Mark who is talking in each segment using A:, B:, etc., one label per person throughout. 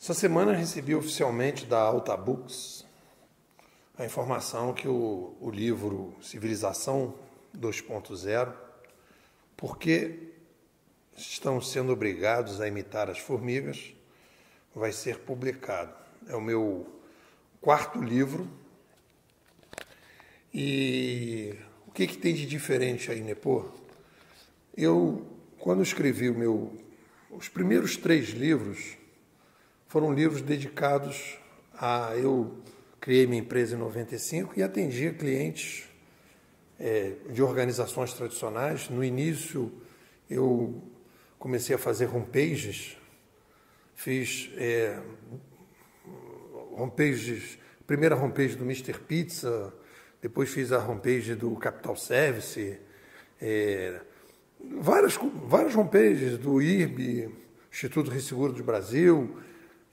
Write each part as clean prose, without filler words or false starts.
A: Essa semana eu recebi oficialmente da Alta Books a informação que o livro Civilização 2.0, Por que estamos sendo obrigados a imitar as formigas, vai ser publicado. É o meu quarto livro. E o que tem de diferente aí, Nepô? Quando escrevi os primeiros 3 livros, foram livros dedicados eu criei minha empresa em 95 e atendia clientes de organizações tradicionais. No início, eu comecei a fazer homepages, fiz homepages, primeira homepage do Mr. Pizza, depois fiz a homepage do Capital Service, várias homepages do IRB, Instituto Resseguro do Brasil.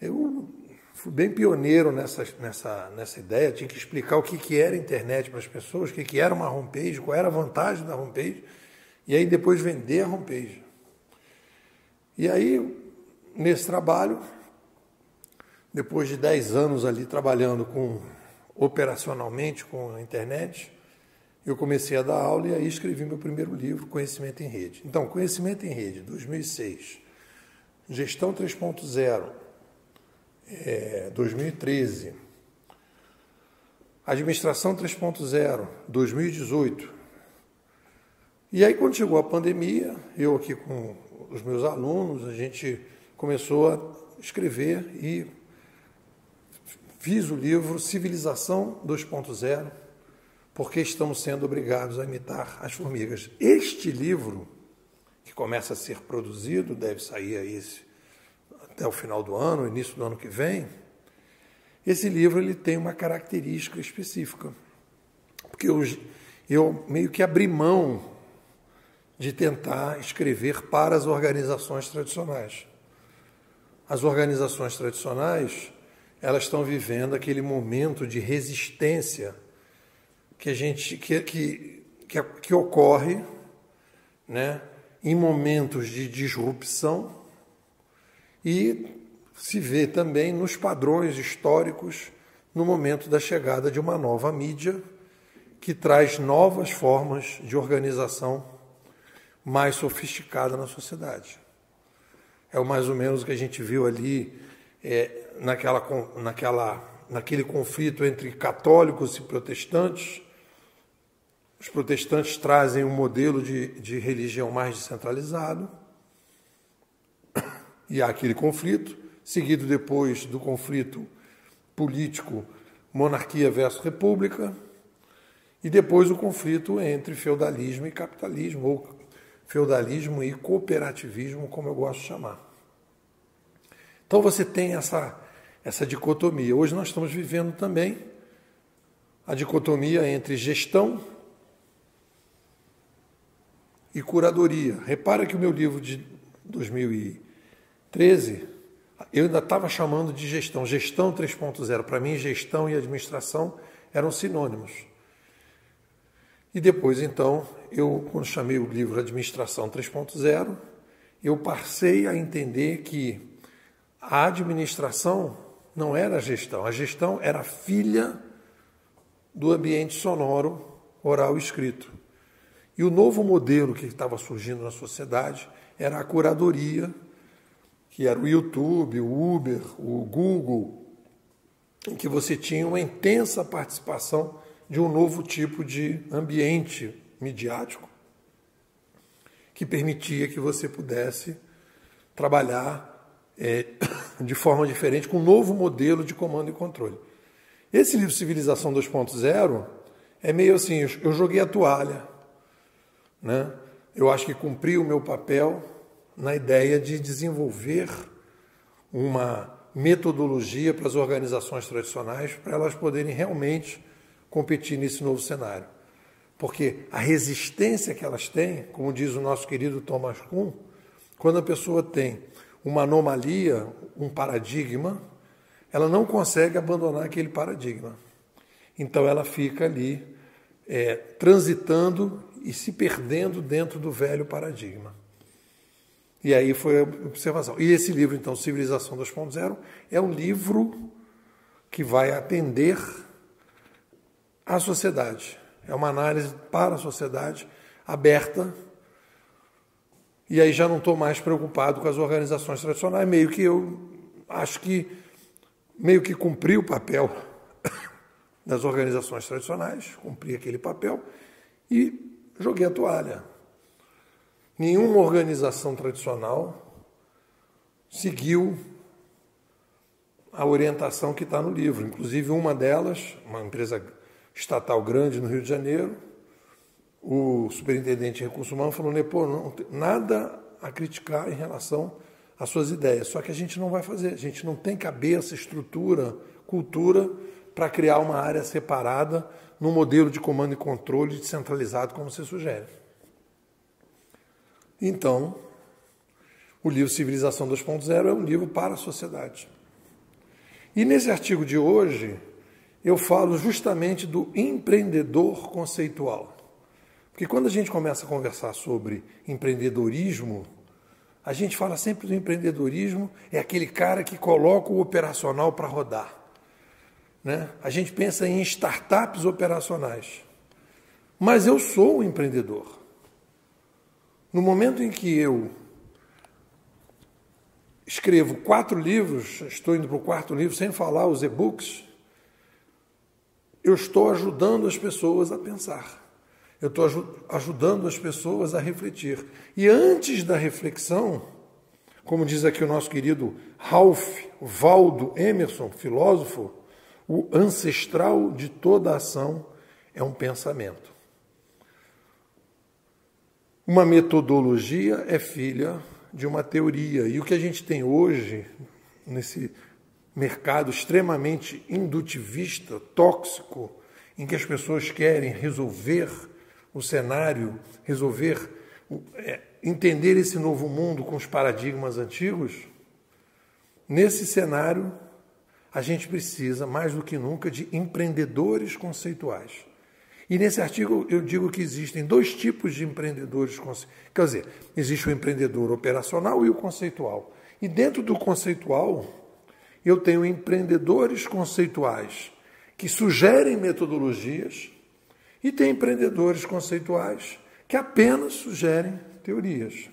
A: Eu fui bem pioneiro nessa ideia, tinha que explicar o que era a internet para as pessoas, o que era uma homepage, qual era a vantagem da homepage, e aí depois vender a homepage. E aí, nesse trabalho, depois de 10 anos ali trabalhando operacionalmente com a internet, eu comecei a dar aula e aí escrevi meu primeiro livro, Conhecimento em Rede. Então, Conhecimento em Rede, 2006, Gestão 3.0, 2013, Administração 3.0, 2018. E aí, quando chegou a pandemia, eu aqui com os meus alunos, a gente começou a escrever e fiz o livro Civilização 2.0, Por que estamos sendo obrigados a imitar as formigas. Este livro, que começa a ser produzido, deve sair aí até o final do ano, início do ano que vem, esse livro ele tem uma característica específica, porque eu meio que abri mão de tentar escrever para as organizações tradicionais. As organizações tradicionais, elas estão vivendo aquele momento de resistência que ocorre, né, em momentos de disrupção, e se vê também nos padrões históricos no momento da chegada de uma nova mídia que traz novas formas de organização mais sofisticada na sociedade. É mais ou menos o que a gente viu ali naquele conflito entre católicos e protestantes. Os protestantes trazem um modelo de religião mais descentralizado, e há aquele conflito, seguido depois do conflito político, monarquia versus república, e depois o conflito entre feudalismo e capitalismo, ou feudalismo e cooperativismo, como eu gosto de chamar. Então você tem essa dicotomia. Hoje nós estamos vivendo também a dicotomia entre gestão e curadoria. Repara que o meu livro de 2013, eu ainda estava chamando de gestão 3.0. Para mim, gestão e administração eram sinônimos. E depois, então, quando chamei o livro Administração 3.0, eu passei a entender que a administração não era a gestão era filha do ambiente sonoro, oral e escrito. E o novo modelo que estava surgindo na sociedade era a curadoria, que era o YouTube, o Uber, o Google, em que você tinha uma intensa participação de um novo tipo de ambiente midiático que permitia que você pudesse trabalhar de forma diferente, com um novo modelo de comando e controle. Esse livro Civilização 2.0 é meio assim, eu joguei a toalha, né? Eu acho que cumpri o meu papel na ideia de desenvolver uma metodologia para as organizações tradicionais, para elas poderem realmente competir nesse novo cenário. Porque a resistência que elas têm, como diz o nosso querido Thomas Kuhn, quando a pessoa tem uma anomalia, um paradigma, ela não consegue abandonar aquele paradigma. Então ela fica ali transitando e se perdendo dentro do velho paradigma. E aí foi a observação. E esse livro, então, Civilização 2.0, é um livro que vai atender à sociedade. É uma análise para a sociedade aberta. E aí já não estou mais preocupado com as organizações tradicionais. Meio que eu acho que meio que cumpri o papel das organizações tradicionais, cumpri aquele papel e joguei a toalha. Nenhuma organização tradicional seguiu a orientação que está no livro. Inclusive, uma delas, uma empresa estatal grande no Rio de Janeiro, o superintendente de recursos humanos falou, pô, não tem nada a criticar em relação às suas ideias, só que a gente não vai fazer, a gente não tem cabeça, estrutura, cultura para criar uma área separada num modelo de comando e controle descentralizado, como você sugere. Então, o livro Civilização 2.0 é um livro para a sociedade. E nesse artigo de hoje, eu falo justamente do empreendedor conceitual. Porque quando a gente começa a conversar sobre empreendedorismo, a gente fala sempre do empreendedorismo, é aquele cara que coloca o operacional para rodar. Né? A gente pensa em startups operacionais. Mas eu sou um empreendedor. No momento em que eu escrevo 4 livros, estou indo para o 4º livro, sem falar os e-books, eu estou ajudando as pessoas a pensar. Eu estou ajudando as pessoas a refletir. E antes da reflexão, como diz aqui o nosso querido Ralph Waldo Emerson, filósofo, o ancestral de toda ação é um pensamento. Uma metodologia é filha de uma teoria. E o que a gente tem hoje, nesse mercado extremamente indutivista, tóxico, em que as pessoas querem resolver o cenário, entender esse novo mundo com os paradigmas antigos, nesse cenário a gente precisa, mais do que nunca, de empreendedores conceituais. E nesse artigo eu digo que existem 2 tipos de empreendedores conceituais. Quer dizer, existe o empreendedor operacional e o conceitual. E dentro do conceitual, eu tenho empreendedores conceituais que sugerem metodologias e tem empreendedores conceituais que apenas sugerem teorias.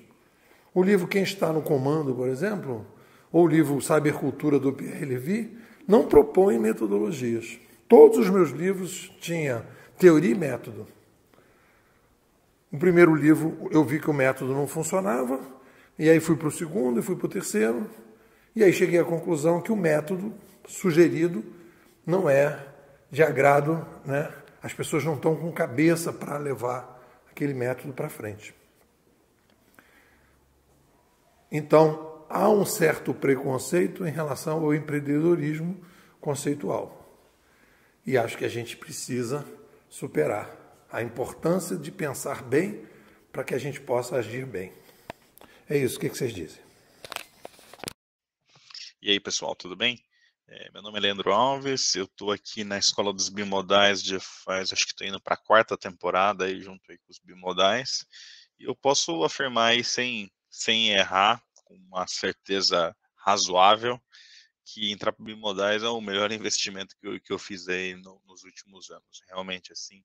A: O livro Quem Está no Comando, por exemplo, ou o livro Cybercultura do Pierre Levy, não propõe metodologias. Todos os meus livros tinham teoria e método. No primeiro livro eu vi que o método não funcionava, e aí fui para o segundo e fui para o terceiro, e aí cheguei à conclusão que o método sugerido não é de agrado, né? As pessoas não estão com cabeça para levar aquele método para frente. Então, há um certo preconceito em relação ao empreendedorismo conceitual. E acho que a gente precisa superar a importância de pensar bem para que a gente possa agir bem. É isso, o que vocês dizem?
B: E aí, pessoal, tudo bem? Meu nome é Leandro Alves, eu estou aqui na Escola dos Bimodais, acho que estou indo para a 4ª temporada, aí, junto aí com os Bimodais, e eu posso afirmar aí, sem errar, com uma certeza razoável, que entrar para Bimodais é o melhor investimento que eu fiz aí nos últimos anos. Realmente, assim,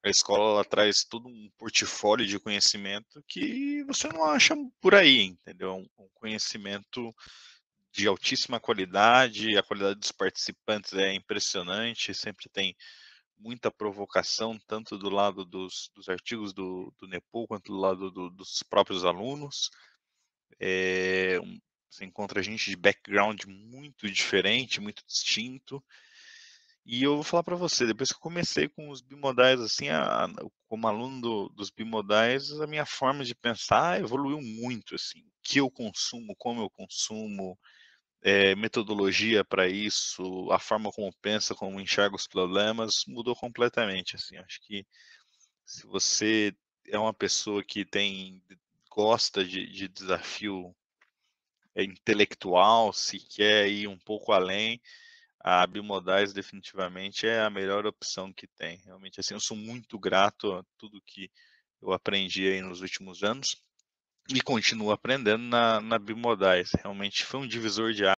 B: a escola ela traz todo um portfólio de conhecimento que você não acha por aí, entendeu? Um conhecimento de altíssima qualidade, a qualidade dos participantes é impressionante, sempre tem muita provocação, tanto do lado dos artigos do NEPOL, quanto do lado dos próprios alunos. Você encontra gente de background muito diferente, muito distinto. E eu vou falar para você, depois que eu comecei com os bimodais, assim, como aluno dos bimodais, a minha forma de pensar evoluiu muito, assim, o que eu consumo, como eu consumo, metodologia para isso, a forma como pensa, como enxerga os problemas, mudou completamente, assim. Acho que se você é uma pessoa que gosta de desafio intelectual, se quer ir um pouco além, a Bimodais definitivamente é a melhor opção que tem. Realmente, assim, eu sou muito grato a tudo que eu aprendi aí nos últimos anos. e continuo aprendendo na Bimodais. Realmente foi um divisor de